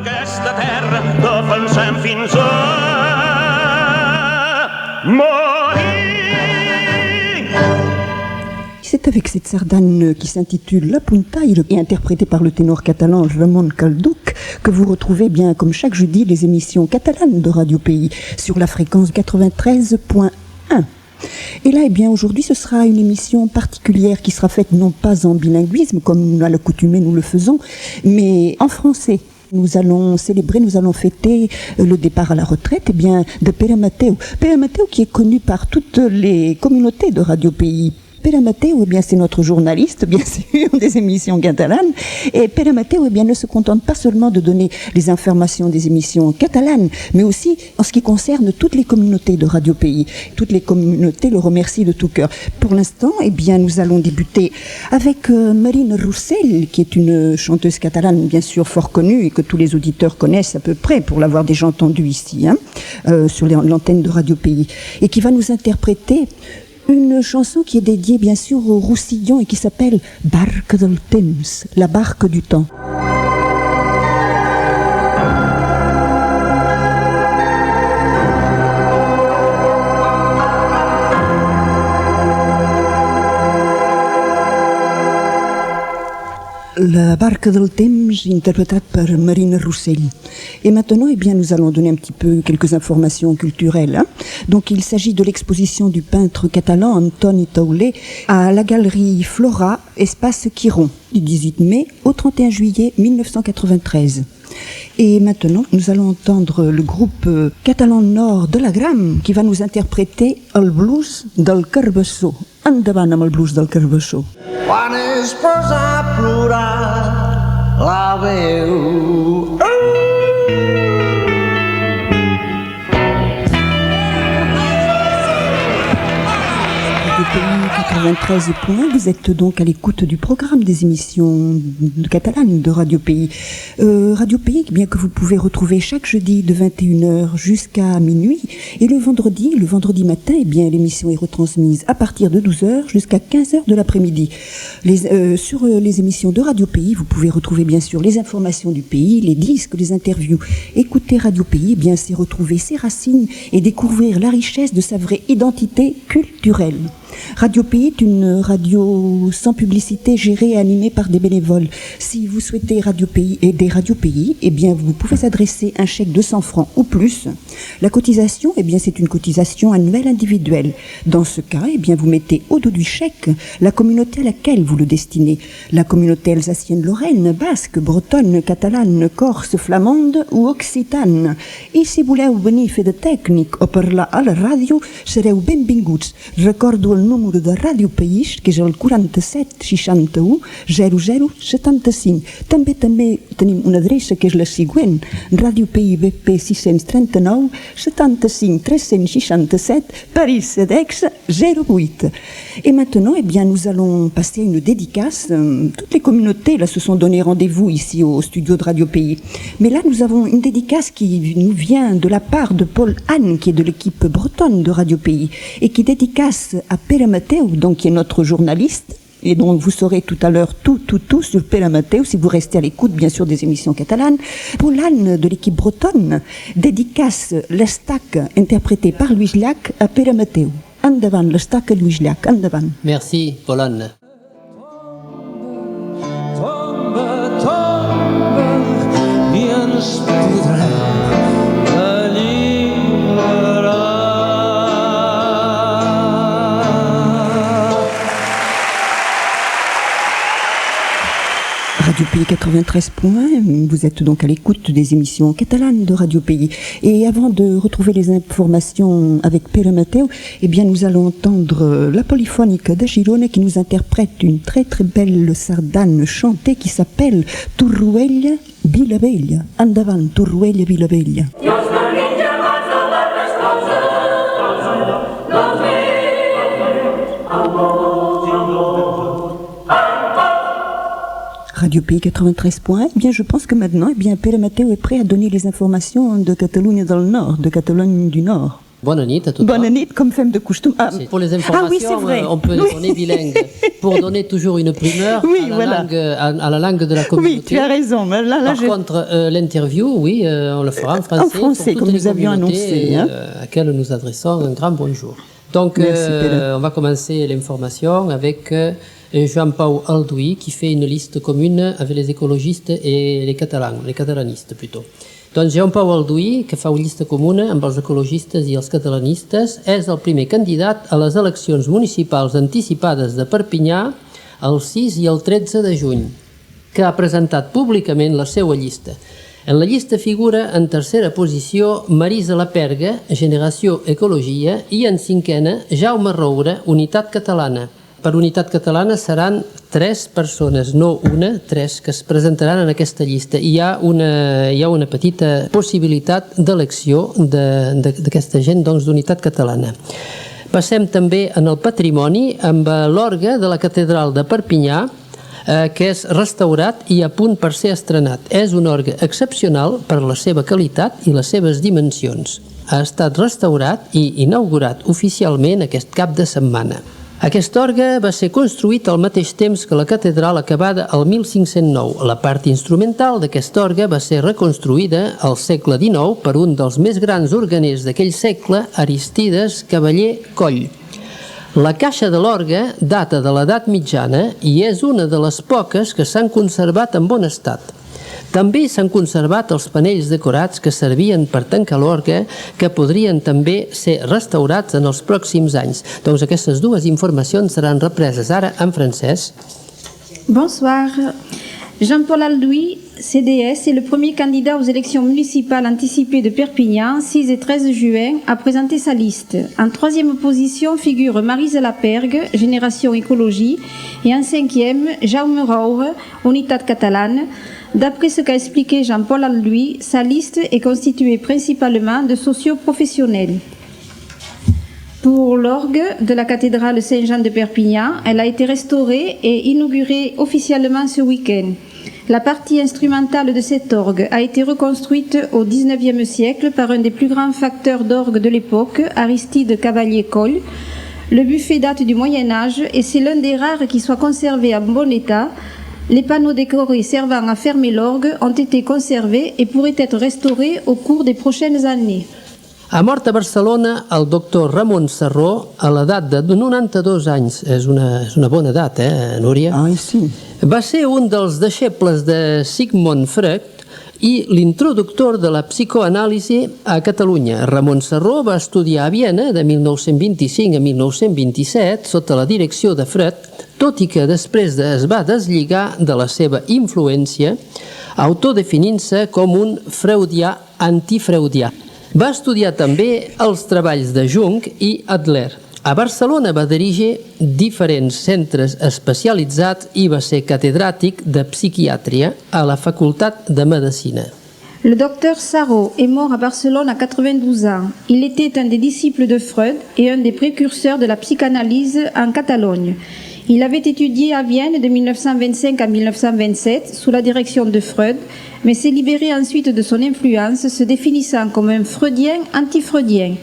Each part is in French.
aquesta terra defensem fins a morir. C'est avec cette sardane qui s'intitule La Punta et interprétée par le ténor catalan Ramon Calduc que vous retrouvez bien comme chaque jeudi les émissions catalanes de Radio Pays sur la fréquence 93.1. Et là, eh bien, aujourd'hui, ce sera une émission particulière qui sera faite non pas en bilinguisme, comme à l'accoutumée nous le faisons, mais en français. Nous allons célébrer, nous allons fêter le départ à la retraite, eh bien, de Pere Mateu. Pere Mateu qui est connu par toutes les communautés de Radio Pays. Pere Mateu, eh bien, c'est notre journaliste, bien sûr, des émissions catalanes. Et Pere Mateu, eh bien, ne se contente pas seulement de donner les informations des émissions catalanes, mais aussi en ce qui concerne toutes les communautés de Radio Pays. Toutes les communautés le remercient de tout cœur. Pour l'instant, eh bien, nous allons débuter avec Marina Roussel, qui est une chanteuse catalane, bien sûr, fort connue et que tous les auditeurs connaissent à peu près pour l'avoir déjà entendue ici, sur l'antenne de Radio Pays, et qui va nous interpréter une chanson qui est dédiée bien sûr au Roussillon et qui s'appelle Barca del Temps, la barque du temps. La barque del temps, interprétée par Marina Roussel. Et maintenant, eh bien, nous allons donner un petit peu quelques informations culturelles. Donc, il s'agit de l'exposition du peintre catalan Antoni Tauler à la galerie Flora, espace Quiron, du 18 mai au 31 juillet 1993. Et maintenant, nous allons entendre le groupe catalan nord de la Gram qui va nous interpréter el blues del Carbassó. Endavant amb el blues del Carbassó. Quan es posa a plorar la veu. Pays 93 points, vous êtes donc à l'écoute du programme des émissions catalanes de Radio Pays. Radio Pays, bien que vous pouvez retrouver chaque jeudi de 21h jusqu'à minuit, et le vendredi matin, eh bien, l'émission est retransmise à partir de 12h jusqu'à 15h de l'après-midi. Sur les émissions de Radio Pays, vous pouvez retrouver bien sûr les informations du pays, les disques, les interviews. Écouter Radio Pays, eh bien, c'est retrouver ses racines et découvrir la richesse de sa vraie identité culturelle. Radio Pays est une radio sans publicité gérée et animée par des bénévoles. Si vous souhaitez aider Radio Pays, eh bien, vous pouvez adresser un chèque de 100 francs ou plus. La cotisation, eh bien, c'est une cotisation annuelle individuelle. Dans ce cas, eh bien, vous mettez au dos du chèque la communauté à laquelle vous le destinez. La communauté alsacienne, lorraine, basque, bretonne, catalane, corse, flamande ou occitane. I si voleu venir fer de tècnic o parlar a la ràdio, sereu benvinguts. Recordo el número de Radio País, que és el 47 61 00 75. També tenim una adreça que és la següent, Radio País BP 639 75 367 Paris Cedex 08. Et maintenant, eh bien, nous allons passer à une dédicace. Toutes les communautés là se sont donné rendez-vous ici au studio de Radio Pays. Mais là, nous avons une dédicace qui nous vient de la part de Paul Anne, qui est de l'équipe bretonne de Radio Pays, et qui dédicace à Pere Mateu, donc qui est notre journaliste, et donc vous saurez tout à l'heure tout sur Pere Mateu, si vous restez à l'écoute, bien sûr, des émissions catalanes. Paul Anne, de l'équipe bretonne, dédicace l'estac interprété par Louis Llach à Pere Mateu. Endavant, l'estac à Louis Llach, endavant. Merci, Paul Anne. Radio Pays 93 points, vous êtes donc à l'écoute des émissions catalanes de Radio Pays. Et avant de retrouver les informations avec Pere Mateu, eh bien nous allons entendre la polyphonique de Girone qui nous interprète une très très belle sardane chantée qui s'appelle Torroella Villavella. Endavant, Torroella Villavella. Radio Pays 93 points. Eh bien, je pense que maintenant, eh bien, Pere Mateu est prêt à donner les informations de Catalogne dans le Nord, de Catalogne du Nord. Bonne nuit à tothom. Bonne nuit, comme femme de costum. Pour les informations, oui, c'est vrai. on peut les donner bilingues pour donner toujours une primeur à la langue de la communauté. Oui, tu as raison. Par contre, l'interview, oui, on le fera en français. En français, pour comme toutes nous avions annoncé. à laquelle nous adressons un grand bonjour. Donc, on va commencer l'information avec Jean-Paul Alduy qui fait une liste commune avec les écologistes et les catalanistes plutôt. Doncs Jean-Paul Alduy, que fa una llista comuna amb els ecologistes i els catalanistes, és el primer candidat a les eleccions municipals anticipades de Perpinyà el 6 i el 13 de juny, que ha presentat públicament la seva llista. En la llista figura en tercera posició Marisa Laperga, Generació Ecologia, i en cinquena Jaume Roure, Unitat Catalana. Per Unitat Catalana seran 3 persones, no una, 3, que es presentaran en aquesta llista. I hi ha una petita possibilitat d'elecció d'aquesta gent d'Unitat Catalana. Passem també en el patrimoni amb l'orgue de la Catedral de Perpinyà, que és restaurat i a punt per ser estrenat. És un orgue excepcional per la seva qualitat i les seves dimensions. Ha estat restaurat i inaugurat oficialment aquest cap de setmana. Aquest orgue va ser construït al mateix temps que la catedral acabada el 1509. La part instrumental d'aquest orgue va ser reconstruïda al segle XIX per un dels més grans organers d'aquell segle, Aristides Cavaller Coll. La caixa de l'orgue data de l'edat mitjana i és una de les poques que s'han conservat en bon estat. També s'han conservat els panells decorats que servien per tancar l'orgue, que podrien també ser restaurats en els pròxims anys. Doncs aquestes dues informacions seran represes ara en francès. Bonsoir. Jean-Paul Alduy, CDS, est le premier candidat aux élections municipales anticipées de Perpignan, 6 et 13 juin, a présenté sa liste. En troisième position figure Marisa Lapergue, Génération Écologie, et en cinquième, Jaume Roure, Unitat Catalane. D'après ce qu'a expliqué Jean-Paul Alduy, sa liste est constituée principalement de socio-professionnels. Pour l'orgue de la cathédrale Saint-Jean de Perpignan, elle a été restaurée et inaugurée officiellement ce week-end. La partie instrumentale de cet orgue a été reconstruite au XIXe siècle par un des plus grands facteurs d'orgue de l'époque, Aristide Cavalier-Coll. Le buffet date du Moyen-Âge et c'est l'un des rares qui soit conservé en bon état. Les panneaux décorés servant à fermer l'orgue ont été conservés et pourraient être restaurés au cours des prochaines années. Ha mort a Barcelona el doctor Ramon Sarró a l'edat de 92 anys. És una bona edat, Núria? Sí. Va ser un dels deixebles de Sigmund Freud i l'introductor de la psicoanàlisi a Catalunya. Ramon Sarró va estudiar a Viena de 1925 a 1927 sota la direcció de Freud, tot i que després es va deslligar de la seva influència, autodefinint-se com un freudià antifreudià. Va estudiar també els treballs de Jung i Adler. A Barcelona va dirigir diferents centres especialitzats i va ser catedràtic de psiquiatria a la Facultat de Medicina. Le docteur Sarró est mort à Barcelone à 92 ans. Il était un des disciples de Freud et un des précurseurs de la psychanalyse en Catalogne. Il avait étudié à Vienne de 1925 à 1927 sous la direction de Freud, mais s'est libéré ensuite de son influence, se définissant comme un freudien anti-freudien.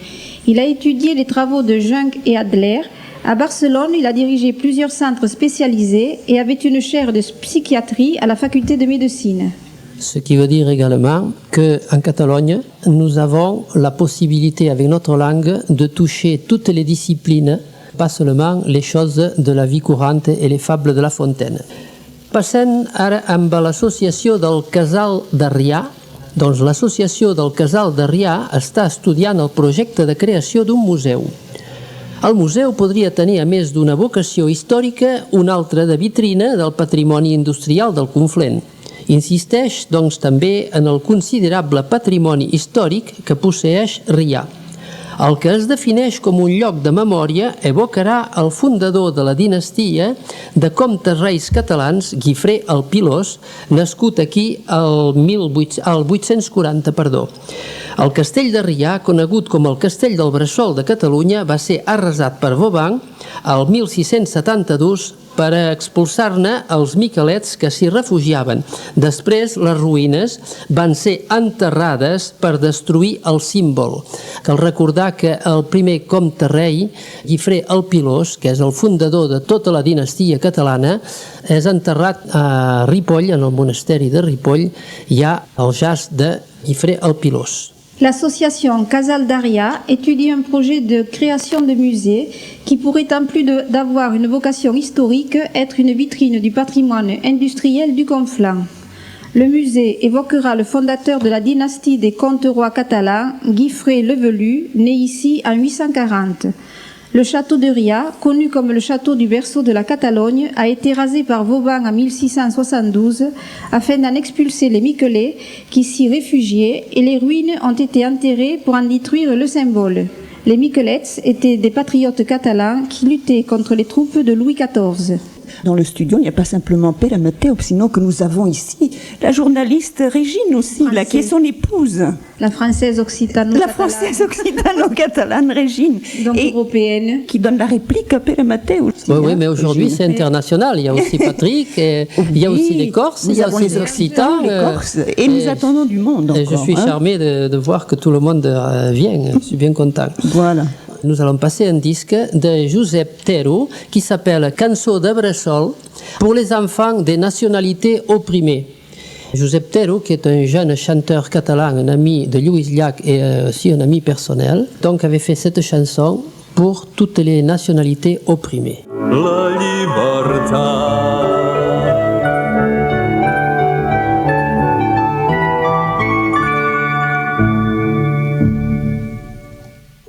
Il a étudié les travaux de Jung et Adler. À Barcelone, il a dirigé plusieurs centres spécialisés et avait une chaire de psychiatrie à la faculté de médecine. Ce qui veut dire également qu'en Catalogne, nous avons la possibilité avec notre langue de toucher toutes les disciplines, pas seulement les choses de la vie courante et les fables de La Fontaine. Passem ara amb l'associació del Casal d'Arrià. Doncs l'associació del Casal d'Arrià està estudiant el projecte de creació d'un museu. El museu podria tenir, a més d'una vocació històrica, una altra de vitrina del patrimoni industrial del Conflent. Insisteix, doncs, també en el considerable patrimoni històric que posseeix Rià. El que es defineix com un lloc de memòria evocarà el fundador de la dinastia de comtes reis catalans, Guifré el Pilós, nascut aquí al 840. El castell de Rià, conegut com el castell del Bressol de Catalunya, va ser arrasat per Vauban al 1672 per expulsar-ne els miquelets que s'hi refugiaven. Després, les ruïnes van ser enterrades per destruir el símbol. Cal recordar que el primer comte rei, Guifré el Pilós, que és el fundador de tota la dinastia catalana, és enterrat a Ripoll, en el monasteri de Ripoll, hi ha el jaç de Guifré el Pilós. L'association Casal Daria étudie un projet de création de musée qui pourrait, en plus d'avoir une vocation historique, être une vitrine du patrimoine industriel du Conflent. Le musée évoquera le fondateur de la dynastie des comtes-rois catalans, Guifré le Velu, né ici en 840. Le château de Ria, connu comme le château du berceau de la Catalogne, a été rasé par Vauban en 1672 afin d'en expulser les Miquelets qui s'y réfugiaient et les ruines ont été enterrées pour en détruire le symbole. Les Miquelets étaient des patriotes catalans qui luttaient contre les troupes de Louis XIV. Dans le studio, il n'y a pas simplement Pere Mateu, sinon que nous avons ici la journaliste Régine aussi, là, qui est son épouse. La française occitano-catalane. La française occitano-catalane, Régine. Donc européenne. Qui donne la réplique à Pere Mateu aussi. Oui, mais aujourd'hui c'est international. Il y a aussi Patrick, il y a aussi les Corses, il y a aussi les Occitans. Les Corses, et nous attendons du monde encore. Je suis charmé de voir que tout le monde vient. Je suis bien content. Voilà. Nous allons passer un disque de Josep Tero qui s'appelle Cançó de Bressol pour les enfants des nationalités opprimées. Josep Tero, qui est un jeune chanteur catalan, un ami de Lluís Llach et aussi un ami personnel, donc avait fait cette chanson pour toutes les nationalités opprimées. La llibertat.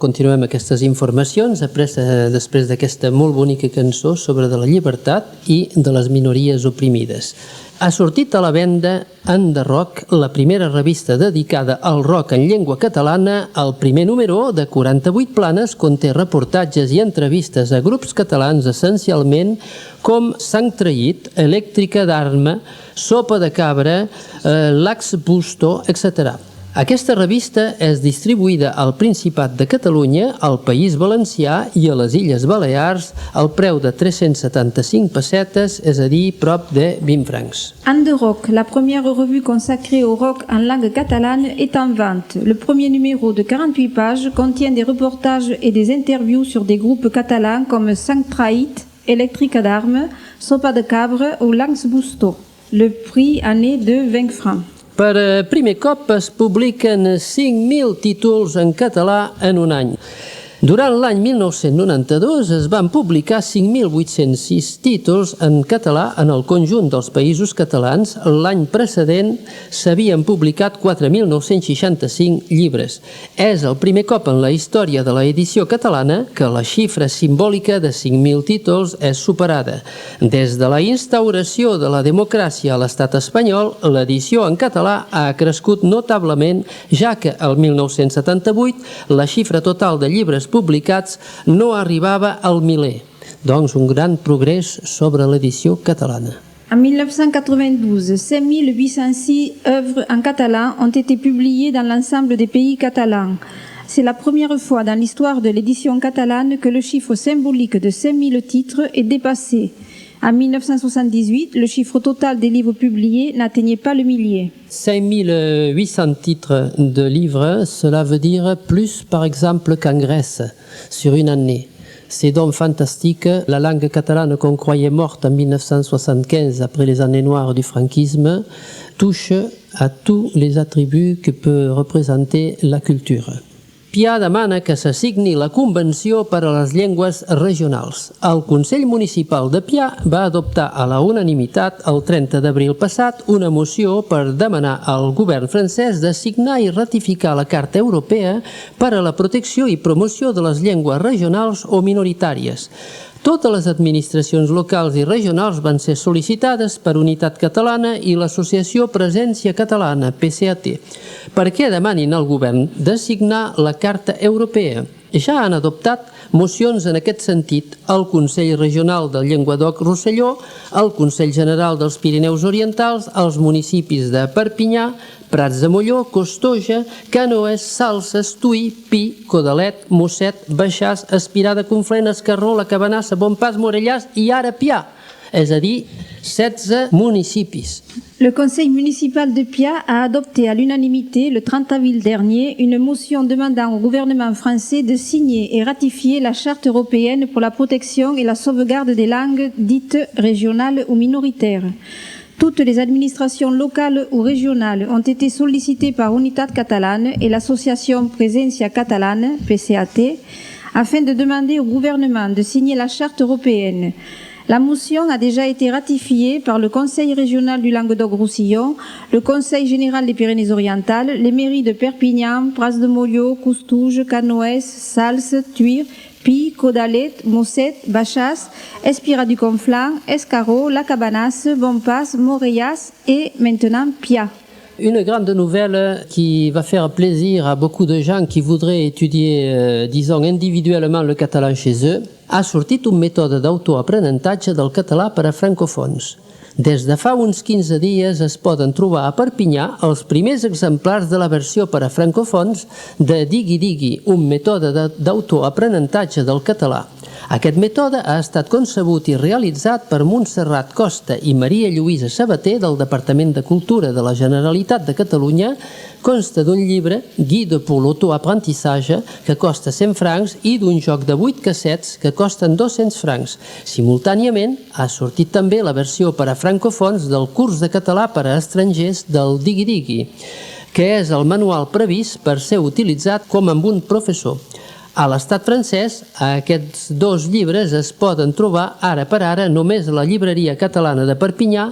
Continuem aquestes informacions després d'aquesta molt bonica cançó sobre de la llibertat i de les minories oprimides. Ha sortit a la venda en The Rock, la primera revista dedicada al rock en llengua catalana. El primer número, de 48 planes, conté reportatges i entrevistes a grups catalans essencialment com Sang Traït, Elèctrica d'Arma, Sopa de Cabra, Lax Busto, etc. Aquesta revista és distribuïda al Principat de Catalunya, al País Valencià i a les Illes Balears al preu de 375 pessetes, és a dir, prop de 20 francs. En The Rock, la première revue consacrée au rock en langue catalane, est en vente. Le premier numéro de 48 pages contient des reportages et des interviews sur des groupes catalans comme Sang Traït, Elèctrica d'Arme, Sopa de Cabra ou Lax Busto. Le prix en est de 20 francs. Per primer cop es publiquen 5.000 títols en català en un any. Durant l'any 1992 es van publicar 5.806 títols en català en el conjunt dels països catalans. L'any precedent s'havien publicat 4.965 llibres. És el primer cop en la història de l'edició catalana que la xifra simbòlica de 5.000 títols és superada. Des de la instauració de la democràcia a l'estat espanyol, l'edició en català ha crescut notablement, ja que el 1978 la xifra total de llibres publicats no arribava al miler. Donc, un grand progrés sobre l'édition catalane. En 1992, 5806 œuvres en catalan ont été publiées dans l'ensemble des pays catalans. C'est la première fois dans l'histoire de l'édition catalane que le chiffre symbolique de 5000 titres est dépassé. En 1978, le chiffre total des livres publiés n'atteignait pas le millier. 5800 titres de livres, cela veut dire plus, par exemple, qu'en Grèce, sur une année. C'est donc fantastique. La langue catalane qu'on croyait morte en 1975, après les années noires du franquisme, touche à tous les attributs que peut représenter la culture. Pià demana que se signi la Convenció per a les Llengües Regionals. El Consell Municipal de Pià va adoptar a la unanimitat el 30 d'abril passat una moció per demanar al govern francès de signar i ratificar la Carta Europea per a la protecció i promoció de les llengües regionals o minoritàries. Totes les administracions locals i regionals van ser sol·licitades per Unitat Catalana i l'Associació Presència Catalana, PCAT, perquè demanin al govern de signar la Carta Europea. Ja han adoptat mocions en aquest sentit el Consell Regional del Llenguadoc-Rosselló, el Consell General dels Pirineus Orientals, els municipis de Perpinyà, Prats de Molló, Costoja, Canoes, Salses, Tuí, Pi, Codalet, Mosset, Baixàs, Espirà de Conflent, Escarró, la Cabanassa, Bonpas, Morellàs i ara Pià. és a dir, 16 municipis. Le conseil municipal de Pia a adopté à l'unanimité le 30 avril dernier une motion demandant au gouvernement français de signer et ratifier la Charte européenne pour la protection et la sauvegarde des langues dites régionales ou minoritaires. Toutes les administrations locales ou régionales ont été sollicitées par Unitat Catalane et l'association Presencia Catalane, PCAT, afin de demander au gouvernement de signer la Charte européenne. La motion a déjà été ratifiée par le Conseil régional du Languedoc-Roussillon, le Conseil général des Pyrénées-Orientales, les mairies de Perpignan, Pras-de-Molló, Coustouge, Canoës, Sals, Tuire, Pi, Codalet, Mosset, Bachas, Espira du Conflent, Escarot, La Cabanas, Bonpas, Morellas et maintenant Pia. Une grande nouvelle qui va faire plaisir à beaucoup de gens qui voudraient étudier, disons, individuellement le català chez eux, ha sortit un mètode d'autoaprenentatge del català per a francòfons. Des de fa uns 15 dies es poden trobar a Perpinyà els primers exemplars de la versió per a francòfons de Digui Digui, un mètode d'autoaprenentatge del català. Aquest mètode ha estat concebut i realitzat per Montserrat Costa i Maria Lluïsa Sabater del Departament de Cultura de la Generalitat de Catalunya. Consta d'un llibre, Guide pour l'autoapprentissage, que costa 100 francs, i d'un joc de 8 cassets que costen 200 francs. Simultàniament, ha sortit també la versió per a francòfons del curs de català per a estrangers del Digui Digui, que és el manual previst per ser utilitzat com amb un professor. A l'estat francès, aquests dos llibres es poden trobar ara per ara només a la llibreria catalana de Perpinyà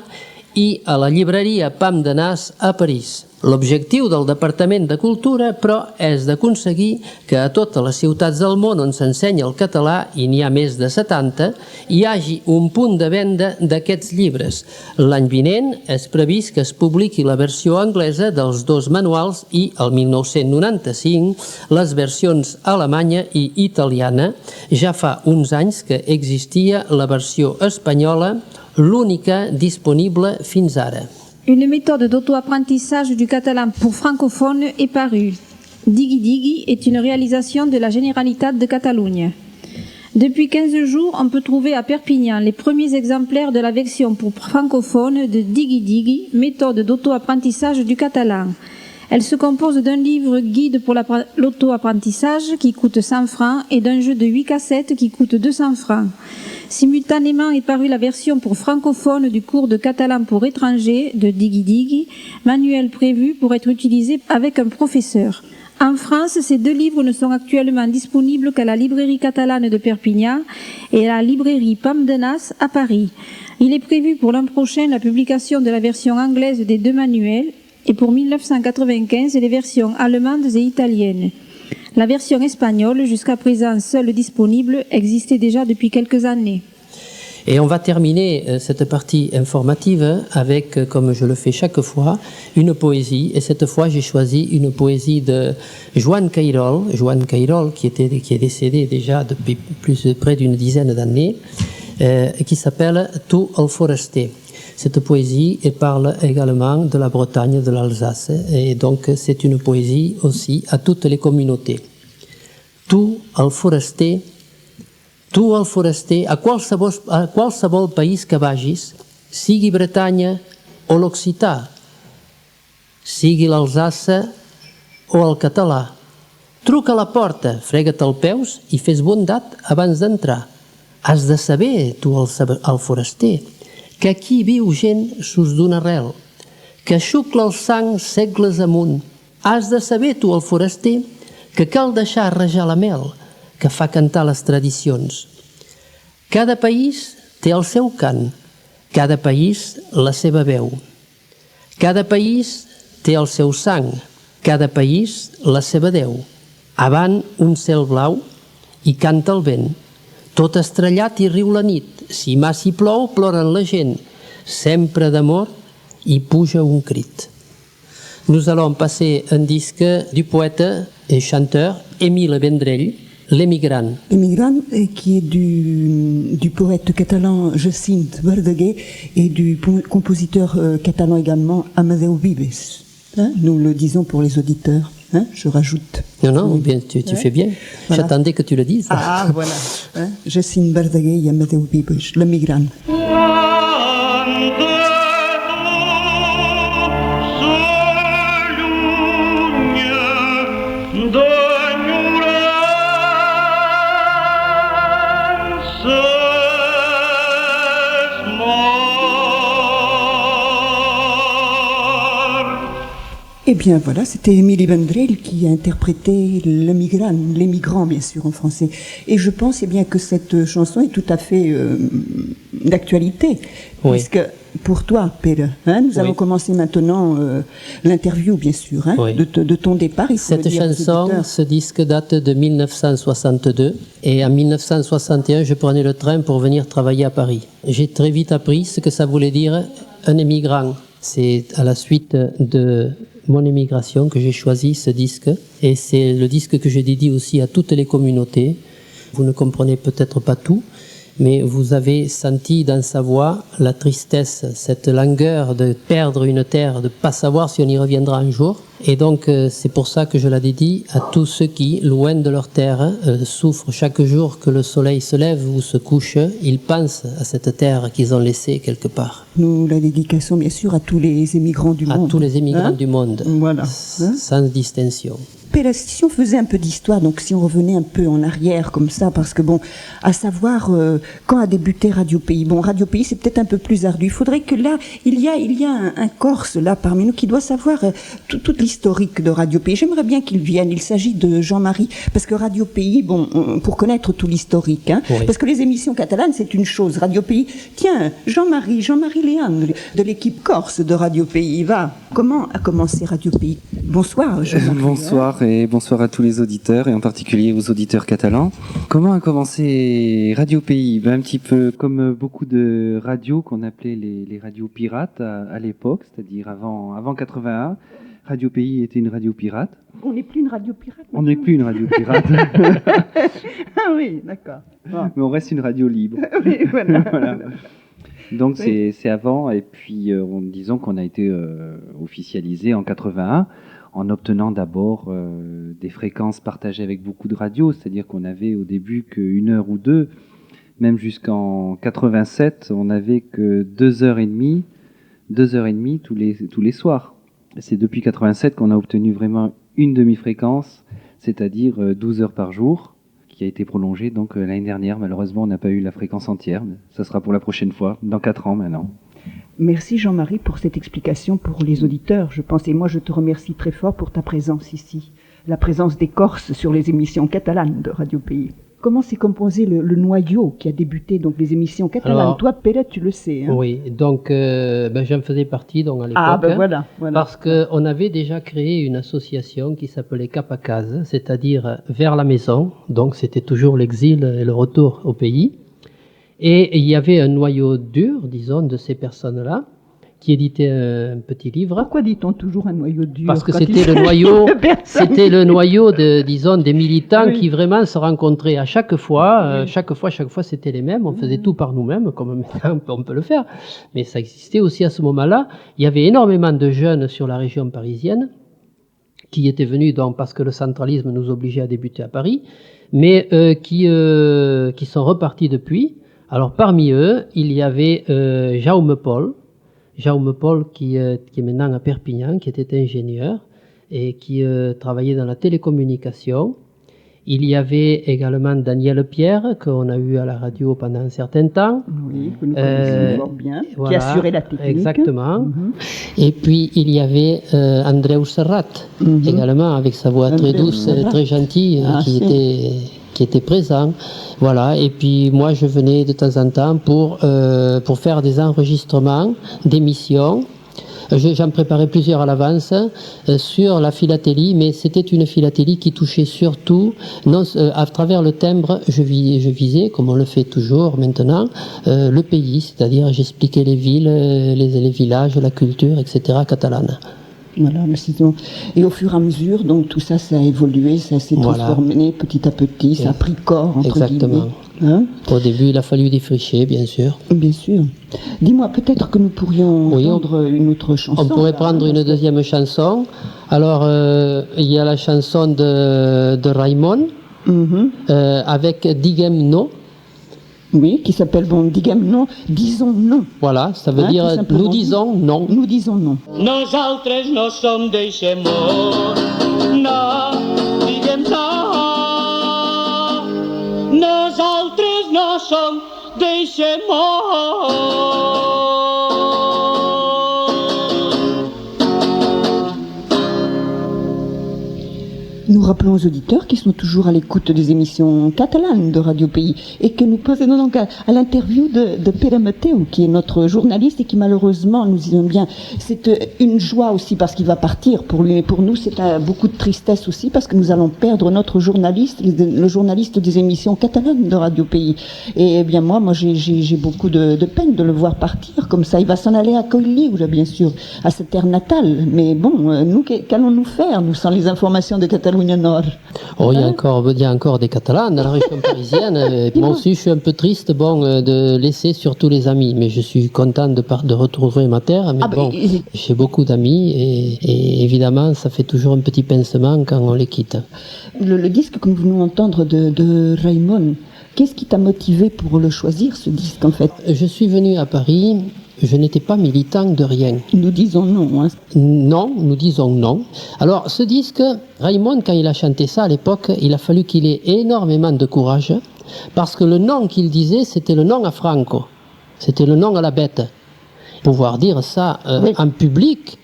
i a la llibreria Pam de Nas a París. L'objectiu del Departament de Cultura, però, és d'aconseguir que a totes les ciutats del món on s'ensenya el català, i n'hi ha més de 70, hi hagi un punt de venda d'aquests llibres. L'any vinent és previst que es publiqui la versió anglesa dels dos manuals i, el 1995, les versions alemanya i italiana. Ja fa uns anys que existia la versió espanyola, l'única disponible fins ara. Une méthode d'auto-apprentissage du catalan pour francophones est parue. Digui Digui est une réalisation de la Generalitat de Catalunya. Depuis 15 jours, on peut trouver à Perpignan les premiers exemplaires de la version pour francophones de Digui Digui, méthode d'auto-apprentissage du catalan. Elle se compose d'un livre guide pour l'auto-apprentissage qui coûte 100 francs et d'un jeu de 8 cassettes qui coûte 200 francs. Simultanément est parue la version pour francophones du cours de catalan pour étrangers de Digui Digui, manuel prévu pour être utilisé avec un professeur. En France, ces deux livres ne sont actuellement disponibles qu'à la librairie catalane de Perpignan et à la librairie Pam de Nas à Paris. Il est prévu pour l'an prochain la publication de la version anglaise des deux manuels et pour 1995 les versions allemandes et italiennes. La version espagnole, jusqu'à présent seule disponible, existait déjà depuis quelques années. Et on va terminer cette partie informative avec, comme je le fais chaque fois, une poésie. Et cette fois, j'ai choisi une poésie de Joan Cairol, qui est décédé déjà depuis près d'une dizaine d'années, qui s'appelle « Tu el foraster ». Cette poésie parle également de la Bretagne, de l'Alsace, et donc c'est une poésie aussi à toutes les communautés. Tu, el foraster, a qualsevol país que vagis, sigui Bretanya o l'occità, sigui l'Alsace o el català, truca a la porta, frega't els peus i fes bondat abans d'entrar. Has de saber, tu el foraster, que aquí viu gent sus d'una arrel, que xucla el sang segles amunt. Has de saber, tu el foraster, que cal deixar rajar la mel, que fa cantar les tradicions. Cada país té el seu cant, cada país la seva veu. Cada país té el seu sang, cada país la seva Déu. Avant un cel blau i canta el vent. Tot estrellat i riu la nit, si massi plou ploren la gent, sempre d'amor i puja un crit. Nous allons passer un disque du poète et chanteur Émile Vendrell, L'Émigrant. L'Émigrant, qui est du poète catalan Jacint Verdaguer et du compositeur catalan également Amadeu Vives. Hein, nous le disons pour les auditeurs. Hein, je rajoute. Non, bien, tu fais bien. Voilà. J'attendais que tu le dises. Ah, voilà. Hein, Jacint Verdaguer et Amadeu Vives, L'Émigrant. Eh bien voilà, c'était Émilie Vendrell qui a interprété les migrants bien sûr en français. Et je pense bien que cette chanson est tout à fait d'actualité, Oui. puisque pour toi, Pere, nous allons commencer maintenant l'interview bien sûr Oui. de ton départ. Il faut Cette le dire aux chanson, auditeurs. ce disque date de 1962 et en 1961, je prenais le train pour venir travailler à Paris. J'ai très vite appris ce que ça voulait dire un émigrant. C'est à la suite de mon émigration que j'ai choisi ce disque et c'est le disque que je dédie aussi à toutes les communautés. Vous ne comprenez peut-être pas tout, mais vous avez senti dans sa voix la tristesse, cette langueur de perdre une terre, de ne pas savoir si on y reviendra un jour. Et donc c'est pour ça que je la dédie à tous ceux qui, loin de leur terre, souffrent chaque jour que le soleil se lève ou se couche. Ils pensent à cette terre qu'ils ont laissée quelque part. Nous la dédications bien sûr à tous les émigrants du monde. À tous les émigrants du monde, Voilà. sans distinction. Pere, si on faisait un peu d'histoire, donc si on revenait un peu en arrière comme ça, parce que bon, à savoir quand a débuté Radio Pays. Bon, Radio Pays, c'est peut-être un peu plus ardu. Il faudrait que là, il y a un Corse là parmi nous qui doit savoir toute l'historique de Radio Pays. J'aimerais bien qu'il vienne. Il s'agit de Jean-Marie, parce que Radio Pays, bon, pour connaître tout l'historique, Oui. parce que les émissions catalanes, c'est une chose. Radio Pays, tiens, Jean-Marie Léandre de l'équipe Corse de Radio Pays, va. Comment a commencé Radio Pays? Bonsoir, Jean-Marie. Bonsoir et bonsoir à tous les auditeurs et en particulier aux auditeurs catalans. Comment a commencé Radio Pays? Un petit peu comme beaucoup de radios qu'on appelait les radios pirates à l'époque, c'est-à-dire avant 81. Radio Pays était une radio pirate. On n'est plus une radio pirate. On n'est plus une radio pirate, Ah oui, d'accord. Bon. mais on reste une radio libre. Oui, voilà. Voilà. Donc Oui. c'est avant, et puis disons qu'on a été officialisé en 81 en obtenant d'abord des fréquences partagées avec beaucoup de radios, c'est-à-dire qu'on avait au début qu'une heure ou deux, même jusqu'en 87, on n'avait que 2h30 tous les soirs. C'est depuis 87 qu'on a obtenu vraiment une demi-fréquence, c'est-à-dire 12 heures par jour, qui a été prolongée donc l'année dernière. Malheureusement, on n'a pas eu la fréquence entière, mais ça sera pour la prochaine fois, dans 4 ans maintenant. Merci Jean-Marie pour cette explication pour les auditeurs, je pense. Et moi, je te remercie très fort pour ta présence ici, la présence des Corses sur les émissions catalanes de Radio Pays. Comment s'est composé le noyau qui a débuté donc les émissions catalanes? Alors, toi, Pere, tu le sais. Hein? Oui, donc j'en faisais partie donc, à l'époque. Ah, ben voilà. Parce qu'on avait déjà créé une association qui s'appelait Capacaz, c'est-à-dire vers la maison, donc c'était toujours l'exil et le retour au pays. Et il y avait un noyau dur, disons, de ces personnes-là, qui éditait un petit livre. Pourquoi dit-on toujours un noyau dur? Parce que quand c'était il- le noyau, Personne. c'était le noyau de, disons, des militants Oui. qui vraiment se rencontraient à chaque fois. Chaque fois, c'était les mêmes. On faisait tout par nous-mêmes, comme maintenant on peut le faire. Mais ça existait aussi à ce moment-là. Il y avait énormément de jeunes sur la région parisienne qui étaient venus donc parce que le centralisme nous obligeait à débuter à Paris, mais qui sont repartis depuis. Alors parmi eux, il y avait Jaume Paul qui est maintenant à Perpignan, qui était ingénieur et qui travaillait dans la télécommunication. Il y avait également Daniel Pierre, qu'on a eu à la radio pendant un certain temps. Oui, que nous connaissons fort bien, Voilà, qui assurait la technique. Exactement. Mhm. Et puis il y avait Andreu Serrat, également, avec sa voix très Andreu douce, Serrat. très gentille, Ah, qui si. était présent. Voilà. Et puis moi, je venais de temps en temps pour faire des enregistrements d'émissions. J'en préparais plusieurs à l'avance sur la philatélie, mais c'était une philatélie qui touchait surtout, non, à travers le timbre, je visais, comme on le fait toujours maintenant, le pays, c'est-à-dire j'expliquais les villes, les villages, la culture, etc. catalane. Voilà, merci. Et au fur et à mesure, donc tout ça, ça a évolué, ça s'est Voilà. transformé petit à petit, ça a pris corps, entre Exactement. guillemets. Hein? Au début, il a fallu défricher, bien sûr. Bien sûr. Dis-moi, peut-être que nous pourrions Oui, entendre une autre chanson. On pourrait là, prendre parce une que- deuxième chanson. Alors, il y a la chanson de Raymond, Mhm. avec Diguem No. Oui, qui s'appelle, bon, non, disons non. Voilà, ça veut Hein, dire tout simplement. nous disons non. Nous disons non. Nosaltres no som d'eixe món, no, diguem no. Nosaltres no som d'eixe món. Nous rappelons aux auditeurs qui sont toujours à l'écoute des émissions catalanes de Radio Pays et que nous procédons donc à l'interview de Pere Mateu, qui est notre journaliste et qui malheureusement, nous disons bien, c'est une joie aussi parce qu'il va partir pour lui, mais pour nous c'est beaucoup de tristesse aussi parce que nous allons perdre notre journaliste, le journaliste des émissions catalanes de Radio Pays. Et bien moi j'ai beaucoup de peine de le voir partir comme ça. Il va s'en aller à Collioure, bien sûr, à sa terre natale. Mais bon, nous, qu'allons-nous faire, nous, sans les informations de Catalogne Nord? Oh, il y a encore des Catalans dans la région parisienne. Et moi aussi, je suis un peu triste, de laisser surtout les amis. Mais je suis content de retrouver ma terre. Mais j'ai beaucoup d'amis et évidemment, ça fait toujours un petit pincement quand on les quitte. Le disque que nous venons d'entendre de Raymond, qu'est-ce qui t'a motivé pour le choisir, ce disque, en fait? Je suis venu à Paris. Je n'étais pas militant de rien. Nous disons non. Hein. Non, nous disons non. Alors, ce disque, Raymond, quand il a chanté ça à l'époque, il a fallu qu'il ait énormément de courage, parce que le non qu'il disait, c'était le non à Franco. C'était le non à la bête. Pouvoir dire ça en public,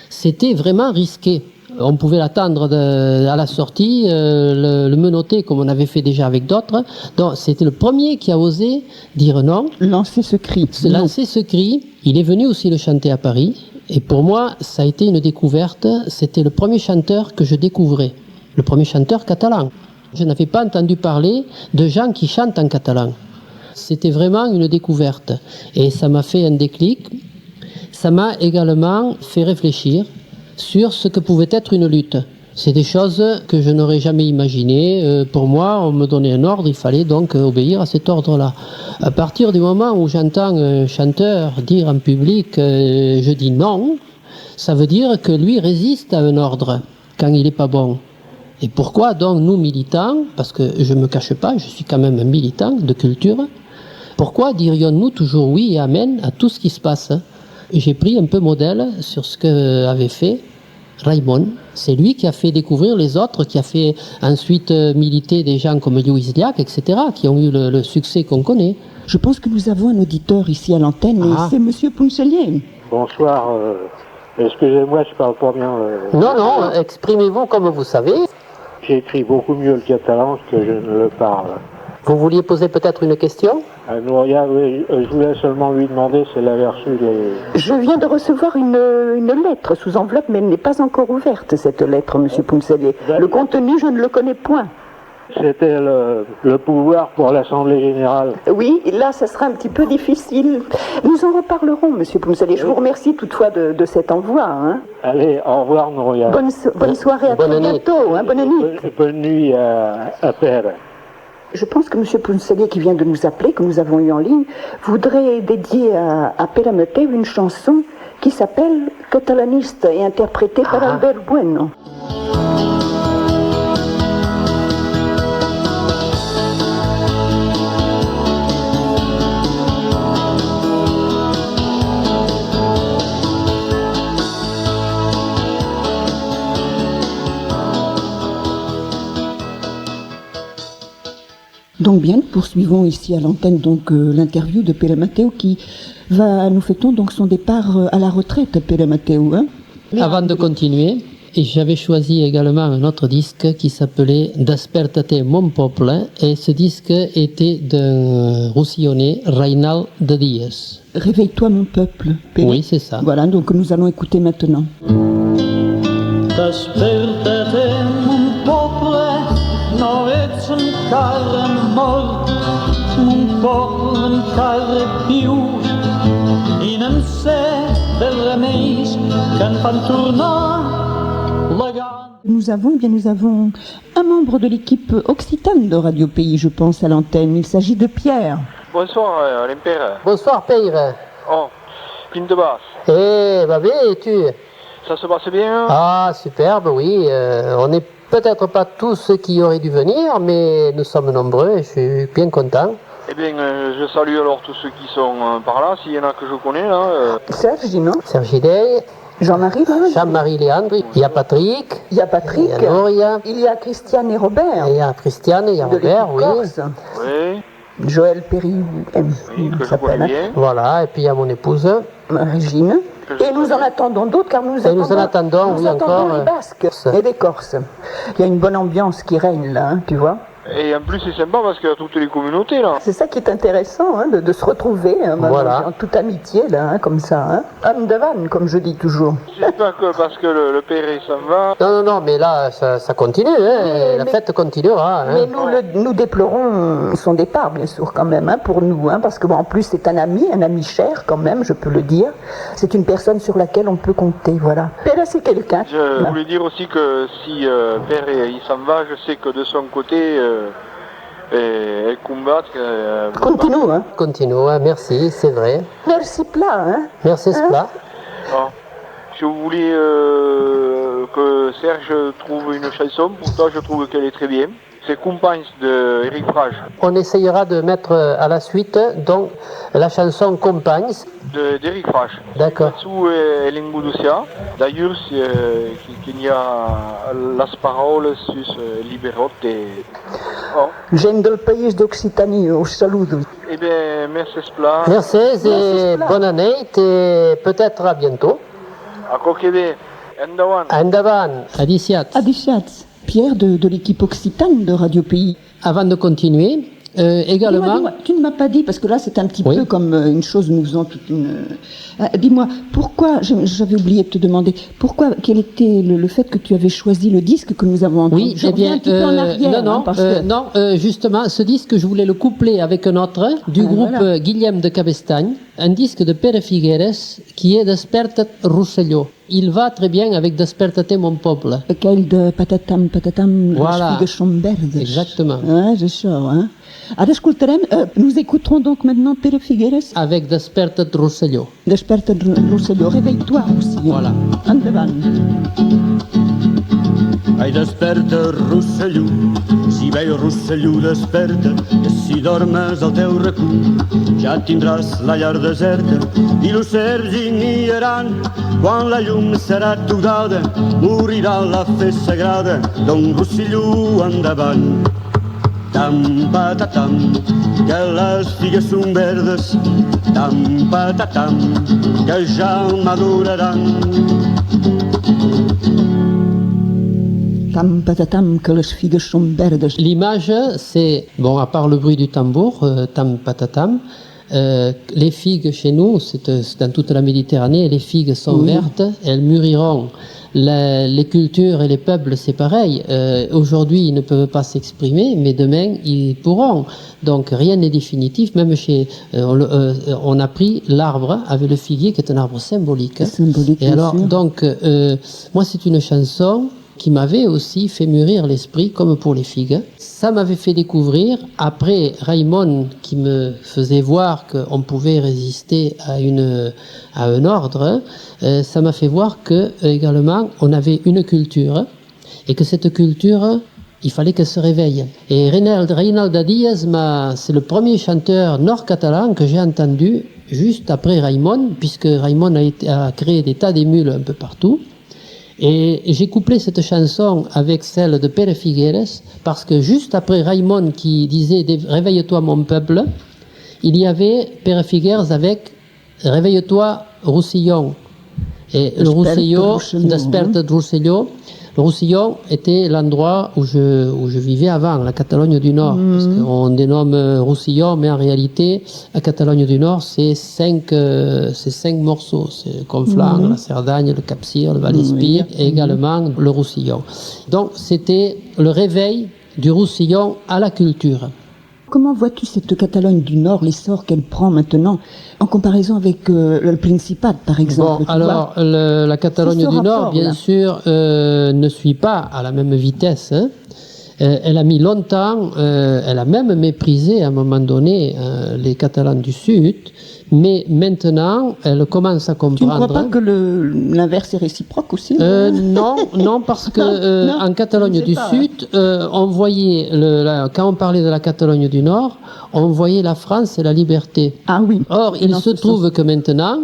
c'était vraiment risqué. On pouvait l'attendre à la sortie, le menotter comme on avait fait déjà avec d'autres. Donc c'était le premier qui a osé dire non. Lancer ce cri. Lancer ce cri. Il est venu aussi le chanter à Paris. Et pour moi, ça a été une découverte. C'était le premier chanteur que je découvrais. Le premier chanteur catalan. Je n'avais pas entendu parler de gens qui chantent en catalan. C'était vraiment une découverte. Et ça m'a fait un déclic. Ça m'a également fait réfléchir sur ce que pouvait être une lutte. C'est des choses que je n'aurais jamais imaginées. Pour moi, on me donnait un ordre, il fallait donc obéir à cet ordre-là. À partir du moment où j'entends un chanteur dire en public je dis non, ça veut dire que lui résiste à un ordre quand il n'est pas bon. Et pourquoi donc nous militants, parce que je ne me cache pas, je suis quand même un militant de culture, pourquoi dirions-nous toujours oui et amen à tout ce qui se passe? J'ai pris un peu modèle sur ce qu'avait fait Raymond. C'est lui qui a fait découvrir les autres, qui a fait ensuite militer des gens comme Louis Diac, etc., qui ont eu le succès qu'on connaît. Je pense que nous avons un auditeur ici à l'antenne, et c'est Monsieur Puncelier. Bonsoir, excusez-moi, je parle pas bien. Non, exprimez-vous comme vous savez. J'écris beaucoup mieux le catalan que je ne le parle. Vous vouliez poser peut-être une question? Nouria, oui, je voulais seulement lui demander si elle avait reçu les... Je viens de recevoir une lettre sous enveloppe, mais elle n'est pas encore ouverte, cette lettre, Monsieur Puncelier. Le contenu, je ne le connais point. C'était le pouvoir pour l'Assemblée Générale. Oui, là, ça sera un petit peu difficile. Nous en reparlerons, Monsieur Puncelier. Je vous remercie toutefois de cet envoi. Hein. Allez, au revoir, Nouria. Bonne soirée, à très bientôt. Hein, bonne nuit. Bonne nuit à Pere. Je pense que M. Puncelier, qui vient de nous appeler, que nous avons eu en ligne, voudrait dédier à Pere Mateu une chanson qui s'appelle Catalaniste et interprétée par Albert Bueno. Donc bien, nous poursuivons ici à l'antenne l'interview de Pere Mateu nous fêtons donc son départ à la retraite, Pere Mateu. Hein. Avant de continuer, j'avais choisi également un autre disque qui s'appelait Despertate mon poble, et ce disque était d'un roussillonnais, Reinald de Dies. Réveille-toi mon peuple, Pere. Oui, c'est ça. Voilà, donc nous allons écouter maintenant. Despertate mon poble, no ets encara mort, mon poble encara viu, i n'en sé dels remeis que en fan tornar la gana. Nous avons un membre de l'équipe occitane de Radio Pays, je pense, à l'antenne. Il s'agit de Pierre. Bonsoir, Pere. Bonsoir, Pere. Oh, plein de basse. Et tu? Ça se passe bien? Ah, superbe, oui. On n'est peut-être pas tous ceux qui auraient dû venir, mais nous sommes nombreux et je suis bien content. Eh bien, je salue alors tous ceux qui sont par là, s'il y en a que je connais là. Serge, non? Serge Day. Jean-Marie Léandre. Jean-Marie Léandre. Il y a Patrick. Il y a Patrick. Il y a Nouria. Il y a Christiane et Robert. Il y a Christiane, il y a Robert, oui. Oui. Joël Perry, oui, que je connais bien. Voilà, et puis il y a mon épouse. Régine. Et nous en attendons d'autres, car nous en attendons, oui, encore. Les Basques et les Corses. Il y a une bonne ambiance qui règne là, hein, tu vois. Et en plus, c'est sympa parce qu'il y a toutes les communautés là. C'est ça qui est intéressant, hein, de se retrouver voilà. En toute amitié, là, hein, comme ça. Hein. Homme de vanne, comme je dis toujours. J'espère que parce que le père s'en va. Non, mais là, ça continue, hein, la fête continuera. Hein. Mais nous déplorons son départ, bien sûr, quand même, hein, pour nous, hein, parce que bon, en plus, c'est un ami cher, quand même, je peux le dire. C'est une personne sur laquelle on peut compter, voilà. Père, c'est quelqu'un. Je voulais dire aussi que si père il s'en va, je sais que de son côté. Et combat. Continue, hein. Continue, hein, merci, c'est vrai. Merci plat, hein. Merci plat. Je voulais que Serge trouve une chanson, pour toi je trouve qu'elle est très bien. C'est Compagnes de Eric Frage. On essayera de mettre à la suite donc la chanson Compagnes d'Eric Frage. D'accord. Sous Hélène Boudoucia. D'ailleurs, qu'il y a las paroles sur Liberote. Gent del país d'Occitanie, us saludo. Eh bien, merci Spla. Merci et bonne année et peut-être à bientôt. A coquede. Endavant. Endavant. Adiciat. Pierre de l'équipe Occitane de Radio Pays. Avant de continuer, également... Dis-moi, tu ne m'as pas dit, parce que là c'est un petit peu comme une chose, nous faisons toute une... dis-moi, pourquoi, j'avais oublié de te demander, quel était le fait que tu avais choisi le disque que nous avons entendu? Oui, eh bien, un petit peu en arrière, justement, ce disque, je voulais le coupler avec un autre du groupe Guillem de Cabestagne, un disque de Pere Figueres qui est Desperta't Rosselló. Il va très bien avec Desperta't mon poble. Aquell de Patatam, voilà. Les figues són verdes. Exactement. Ah, c'est ça, hein. Ara escoltarem, nous écouterons donc maintenant Pere Figueres. Avec Desperta't Rosselló. Desperta't Rosselló, réveille-toi aussi. Voilà. Endavant. Ai, desperta, Rosselló, si veu Rosselló, desperta, que si dormes al teu racó ja tindràs la llar deserta i l'ocells hi niaran. Quan la llum serà aturada, morirà la fe sagrada d'un Rosselló endavant. Tam, patatam, que les figues són verdes, tam, patatam, que ja maduraran. Tam patatam, que les figues sont verdes. L'image, c'est, bon, à part le bruit du tambour, tam patatam, les figues chez nous, c'est dans toute la Méditerranée, les figues sont vertes, elles mûriront. Les cultures et les peuples, c'est pareil. Aujourd'hui, ils ne peuvent pas s'exprimer, mais demain, ils pourront. Donc, rien n'est définitif. Même on a pris l'arbre avec le figuier, qui est un arbre symbolique. Symbolique, et alors, sûr. donc, moi, c'est une chanson qui m'avait aussi fait mûrir l'esprit, comme pour les figues. Ça m'avait fait découvrir, après Raymond qui me faisait voir qu'on pouvait résister à un ordre, ça m'a fait voir que également on avait une culture, et que cette culture, il fallait qu'elle se réveille. Et Reinaldo Díaz, c'est le premier chanteur nord-catalan que j'ai entendu juste après Raymond, puisque Raymond a créé des tas d'émules un peu partout. Et j'ai couplé cette chanson avec celle de Pere Figueres parce que juste après Raymond qui disait « Réveille-toi mon peuple », il y avait Pere Figueres avec « Réveille-toi Roussillon ». Et le Roussillon, Desperta't Rosselló, le Roussillon était l'endroit où je vivais avant, la Catalogne du Nord. Parce qu'on dénomme Roussillon, mais en réalité, la Catalogne du Nord, c'est cinq morceaux. C'est Conflans, la Cerdagne, le Capcir, le Val-Espire, et également le Roussillon. Donc, c'était le réveil du Roussillon à la culture. Comment vois-tu cette Catalogne du Nord, l'essor qu'elle prend maintenant, en comparaison avec le Principat, par exemple? Bon, alors, la Catalogne du Nord, bien sûr, ne suit pas à la même vitesse. Hein. Elle a mis longtemps, elle a même méprisé à un moment donné les Catalans du Sud, mais maintenant, elle commence à comprendre. Tu ne crois pas que l'inverse est réciproque aussi? Non, parce que en Catalogne du Sud, on voyait, quand on parlait de la Catalogne du Nord, on voyait la France et la liberté. Ah oui. Or, il se trouve que maintenant,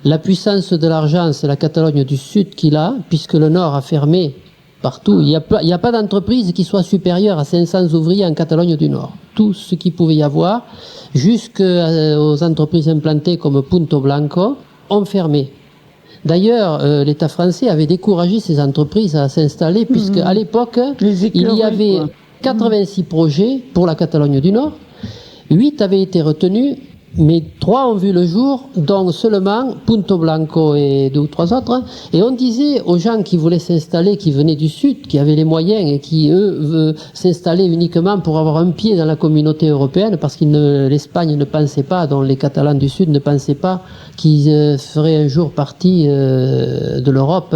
la puissance de l'argent, c'est la Catalogne du Sud qui l'a, puisque le Nord a fermé partout. Il n'y a pas d'entreprise qui soit supérieure à 500 ouvriers en Catalogne du Nord. Tout ce qu'il pouvait y avoir, jusqu'aux entreprises implantées comme Punto Blanco, ont fermé. D'ailleurs, l'État français avait découragé ces entreprises à s'installer, puisque à l'époque, il y avait 86 projets pour la Catalogne du Nord. 8 avaient été retenus, mais 3 ont vu le jour, dont seulement Punto Blanco et 2 ou 3 autres. Et on disait aux gens qui voulaient s'installer, qui venaient du Sud, qui avaient les moyens et qui, eux, s'installaient uniquement pour avoir un pied dans la communauté européenne, parce que l'Espagne ne pensait pas, dont les Catalans du Sud ne pensaient pas qu'ils feraient un jour partie de l'Europe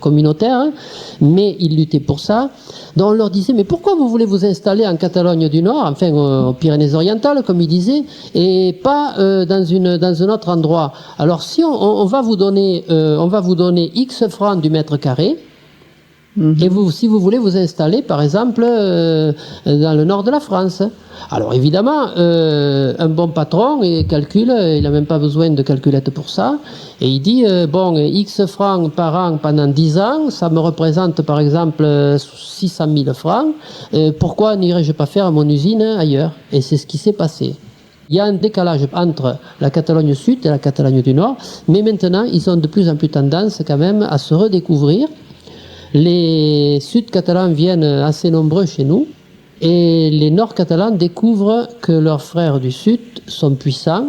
communautaire, hein, mais ils luttaient pour ça. Donc on leur disait, mais pourquoi vous voulez vous installer en Catalogne du Nord, enfin aux Pyrénées-Orientales, comme ils disaient, et pas dans un autre endroit. Alors si on va vous donner X francs du mètre carré, et si vous voulez vous installer, par exemple, dans le nord de la France. Alors évidemment, un bon patron il calcule, il n'a même pas besoin de calculette pour ça, et il dit, bon, X francs par an pendant 10 ans, ça me représente par exemple 600 000 francs, pourquoi n'irais-je pas faire mon usine ailleurs? Et c'est ce qui s'est passé. Il y a un décalage entre la Catalogne Sud et la Catalogne du Nord, mais maintenant, ils ont de plus en plus tendance quand même à se redécouvrir. Les Sud-Catalans viennent assez nombreux chez nous, et les Nord-Catalans découvrent que leurs frères du Sud sont puissants,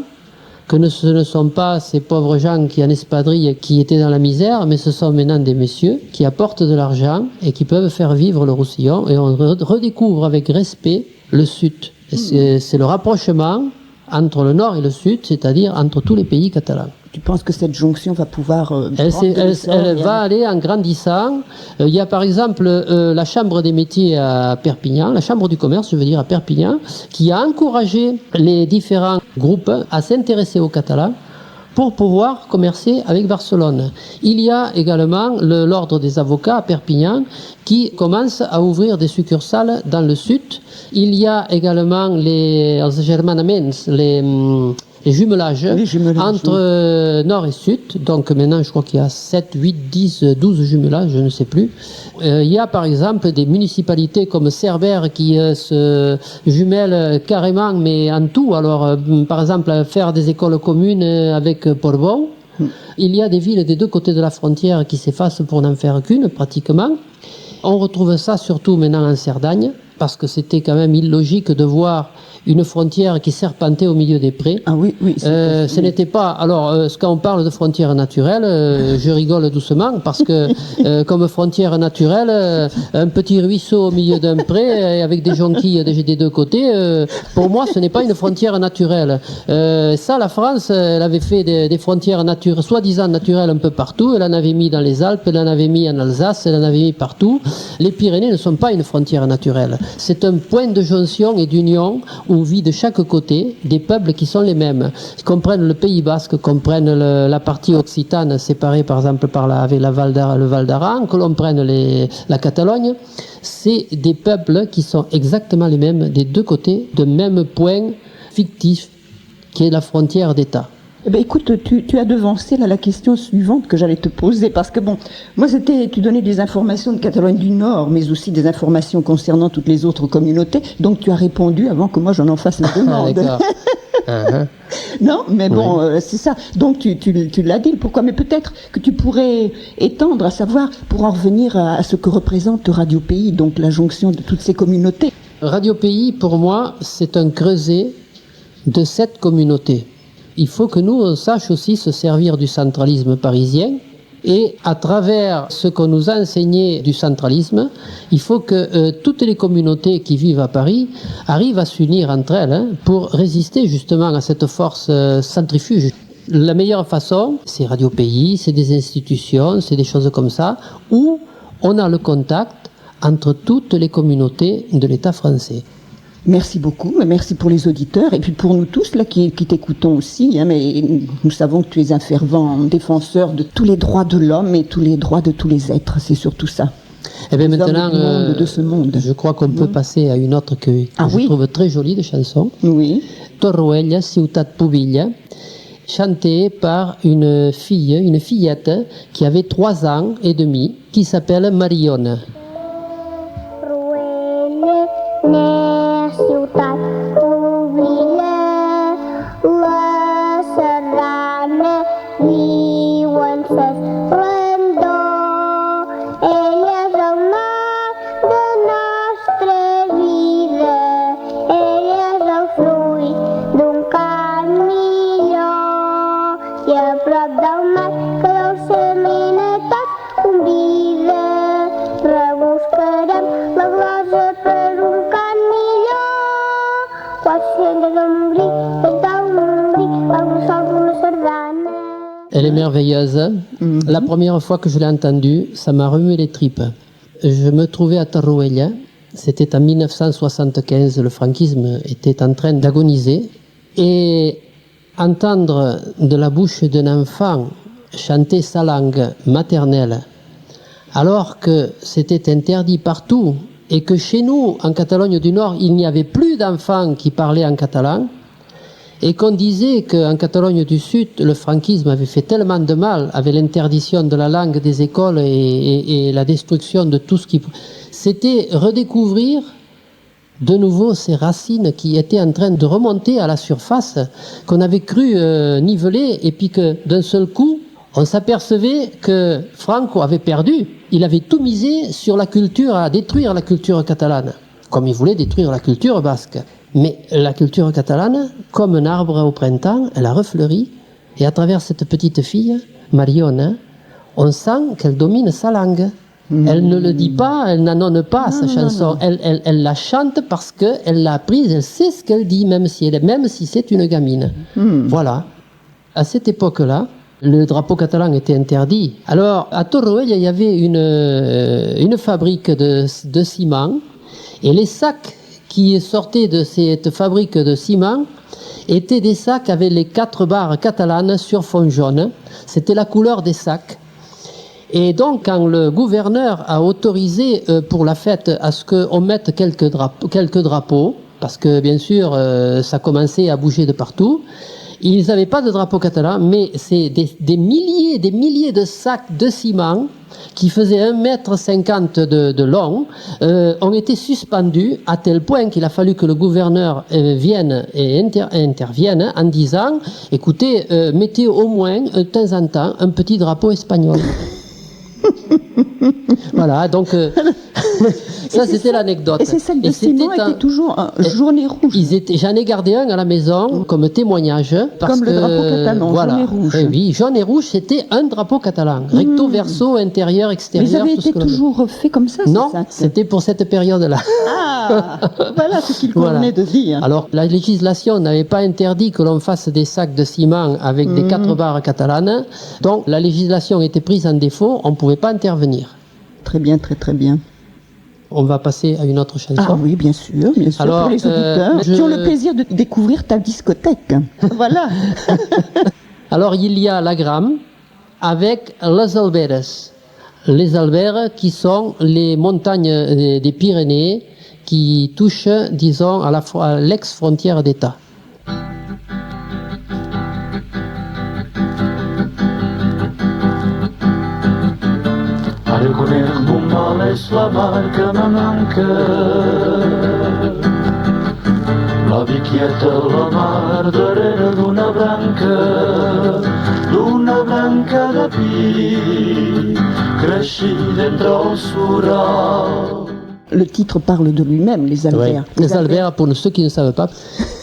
que ce ne sont pas ces pauvres gens qui en espadrille, qui étaient dans la misère, mais ce sont maintenant des messieurs qui apportent de l'argent et qui peuvent faire vivre le Roussillon, et on redécouvre avec respect le Sud. C'est le rapprochement entre le Nord et le Sud, c'est-à-dire entre tous les pays catalans. Tu penses que cette jonction va pouvoir... Elle va aller en grandissant. Il y a par exemple la Chambre des métiers à Perpignan, la Chambre du commerce, je veux dire, à Perpignan, qui a encouragé les différents groupes à s'intéresser aux Catalans pour pouvoir commercer avec Barcelone. Il y a également l'ordre des avocats à Perpignan qui commence à ouvrir des succursales dans le sud. Il y a également les germanaments, les jumelages entre nord et sud. Donc maintenant, je crois qu'il y a 7, 8, 10, 12 jumelages, je ne sais plus. Il y a par exemple des municipalités comme Cerbère qui se jumellent carrément, mais en tout. Alors, par exemple, faire des écoles communes avec Portbou. Il y a des villes des deux côtés de la frontière qui s'effacent pour n'en faire qu'une, pratiquement. On retrouve ça surtout maintenant en Cerdagne, parce que c'était quand même illogique de voir une frontière qui serpentait au milieu des prés. Ah oui, oui. Ce n'était pas... Alors, quand on parle de frontière naturelle, je rigole doucement, parce que comme frontière naturelle, un petit ruisseau au milieu d'un pré, avec des jonquilles des deux côtés, pour moi, ce n'est pas une frontière naturelle. Ça, la France, elle avait fait des frontières soi-disant naturelles un peu partout. Elle en avait mis dans les Alpes, elle en avait mis en Alsace, elle en avait mis partout. Les Pyrénées ne sont pas une frontière naturelle. C'est un point de jonction et d'union où vit de chaque côté des peuples qui sont les mêmes. Qu'on prenne le Pays Basque, qu'on prenne la partie occitane séparée par exemple avec le Val d'Aran, que l'on prenne la Catalogne, c'est des peuples qui sont exactement les mêmes des deux côtés de même point fictif qui est la frontière d'État. Eh ben, écoute, tu as devancé là la question suivante que j'allais te poser, parce que bon, moi tu donnais des informations de Catalogne du Nord, mais aussi des informations concernant toutes les autres communautés, donc tu as répondu avant que moi j'en en fasse la demande. Non, mais bon, oui. C'est ça. Donc tu l'as dit, pourquoi? Mais peut-être que tu pourrais étendre, à savoir, pour en revenir à ce que représente Radio Pays, donc la jonction de toutes ces communautés. Radio Pays, pour moi, c'est un creuset de cette communauté. Il faut que nous, on sache aussi se servir du centralisme parisien, et à travers ce qu'on nous a enseigné du centralisme, il faut que toutes les communautés qui vivent à Paris arrivent à s'unir entre elles pour résister justement à cette force centrifuge. La meilleure façon, c'est Radio Pays, c'est des institutions, c'est des choses comme ça, où on a le contact entre toutes les communautés de l'État français. Merci beaucoup, merci pour les auditeurs et puis pour nous tous là qui t'écoutons aussi, hein, mais nous savons que tu es un fervent défenseur de tous les droits de l'homme et tous les droits de tous les êtres, c'est surtout ça. Et bien maintenant, de ce monde. Je crois qu'on peut passer à une autre que je trouve très jolie de chanson. Oui. Torroella, Ciutat Pubilla, chantée par une fillette qui avait 3 ans et demi, qui s'appelle Marione. Ciutat Pubilla, la serrana, viuen ses Elle est merveilleuse. La première fois que je l'ai entendue, ça m'a remué les tripes. Je me trouvais à Torroella. C'était en 1975. Le franquisme était en train d'agoniser. Et entendre de la bouche d'un enfant chanter sa langue maternelle, alors que c'était interdit partout, et que chez nous, en Catalogne du Nord, il n'y avait plus d'enfants qui parlaient en catalan, et qu'on disait qu'en Catalogne du Sud, le franquisme avait fait tellement de mal avec l'interdiction de la langue des écoles et la destruction de tout ce qui... C'était redécouvrir de nouveau ces racines qui étaient en train de remonter à la surface, qu'on avait cru niveler, et puis que d'un seul coup, on s'apercevait que Franco avait perdu. Il avait tout misé sur la culture, à détruire la culture catalane, comme il voulait détruire la culture basque. Mais la culture catalane, comme un arbre au printemps, elle a refleuri, et à travers cette petite fille, Marione, on sent qu'elle domine sa langue. Elle ne le dit pas, elle n'annonce pas sa chanson. Elle la chante parce qu'elle l'a apprise, elle sait ce qu'elle dit, même si c'est une gamine. Voilà. À cette époque-là, le drapeau catalan était interdit. Alors, à Torroella, il y avait une fabrique de ciment, et les sacs qui sortaient de cette fabrique de ciment étaient des sacs avec les 4 barres catalanes sur fond jaune. C'était la couleur des sacs. Et donc, quand le gouverneur a autorisé pour la fête à ce qu'on mette quelques drapeaux, parce que bien sûr, ça commençait à bouger de partout, ils n'avaient pas de drapeau catalan, mais c'est des milliers de sacs de ciment qui faisaient 1,50 m de long, ont été suspendus à tel point qu'il a fallu que le gouverneur vienne et intervienne en disant, écoutez, mettez au moins de temps en temps un petit drapeau espagnol. Voilà, donc ça c'était l'anecdote. Et ces sacs de ciment étaient toujours jaune et rouge. J'en ai gardé un à la maison comme témoignage. Parce comme le drapeau catalan, voilà, jaune et rouge. Oui, jaune et rouge, c'était un drapeau catalan. Recto, verso, intérieur, extérieur. Mais ils avaient été toujours fait comme ça, non, c'était pour cette période-là. Ah, voilà ce qu'il convenait de dire. Alors, la législation n'avait pas interdit que l'on fasse des sacs de ciment avec des 4 barres catalanes. Donc, la législation était prise en défaut, on ne pouvait pas intervenir. Très bien, très bien. On va passer à une autre chanson. Ah oui, bien sûr. Alors, pour les auditeurs qui ont le plaisir de découvrir ta discothèque. Voilà. Alors, il y a la Gramme avec les Alberes. Les Alberes qui sont les montagnes des Pyrénées qui touchent, disons, à l'ex-frontière d'État. Reconec un mal és la mar que me manca, la biquieta la mar darrere d'una branca de pi, creixida entre el sural. Le titre parle de lui-même, les Alberes. Oui. Les Alberes, pour ceux qui ne savent pas,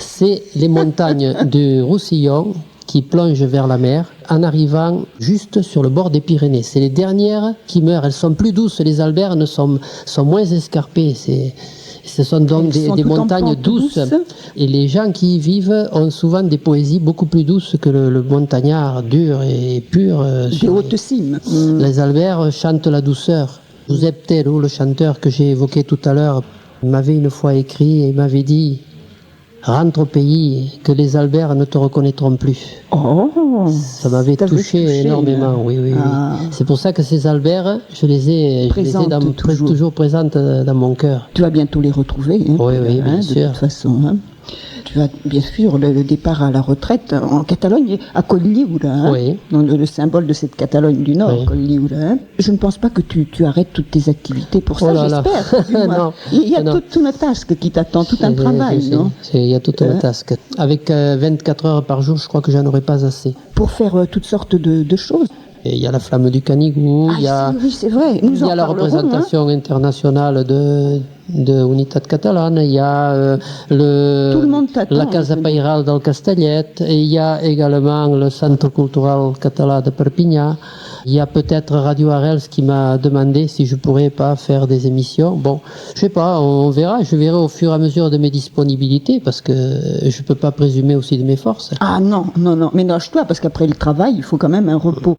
c'est les montagnes du Roussillon qui plongent vers la mer en arrivant juste sur le bord des Pyrénées. C'est les dernières qui meurent. Elles sont plus douces. Les Alberes sont moins escarpées. Ce sont donc des montagnes douces. Et les gens qui y vivent ont souvent des poésies beaucoup plus douces que le montagnard dur et pur. Des hautes cimes. Les Alberes chantent la douceur. Giuseppe Tello, le chanteur que j'ai évoqué tout à l'heure, m'avait une fois écrit et m'avait dit « Rentre au pays, que les Alberes ne te reconnaîtront plus. » Ça m'avait touché énormément, oui. C'est pour ça que ces Alberes, je les ai toujours présentes dans mon cœur. Tu vas bientôt les retrouver. Oui, bien sûr. De toute façon. Tu as bien sûr le départ à la retraite en Catalogne, à Cotlliure, le symbole de cette Catalogne du Nord, Cotlliure. Je ne pense pas que tu arrêtes toutes tes activités pour ça, j'espère. Non, il y a toute une task qui t'attend, tout un travail, non? Il y a toute une task. Avec 24 heures par jour, je crois que j'en aurais pas assez. Pour faire toutes sortes de choses. Et il y a la Flamme du Canigou, il y a, oui, c'est vrai. il y a la représentation internationale de Unitat Catalane, il y a la Casa Pairal del Castellet, et il y a également le Centre cultural català de Perpinyà. Il y a peut-être Radio Arels qui m'a demandé si je pourrais pas faire des émissions. Bon, je sais pas, on verra. Je verrai au fur et à mesure de mes disponibilités parce que je peux pas présumer aussi de mes forces. Ah non, mais lâche-toi parce qu'après le travail, il faut quand même un repos.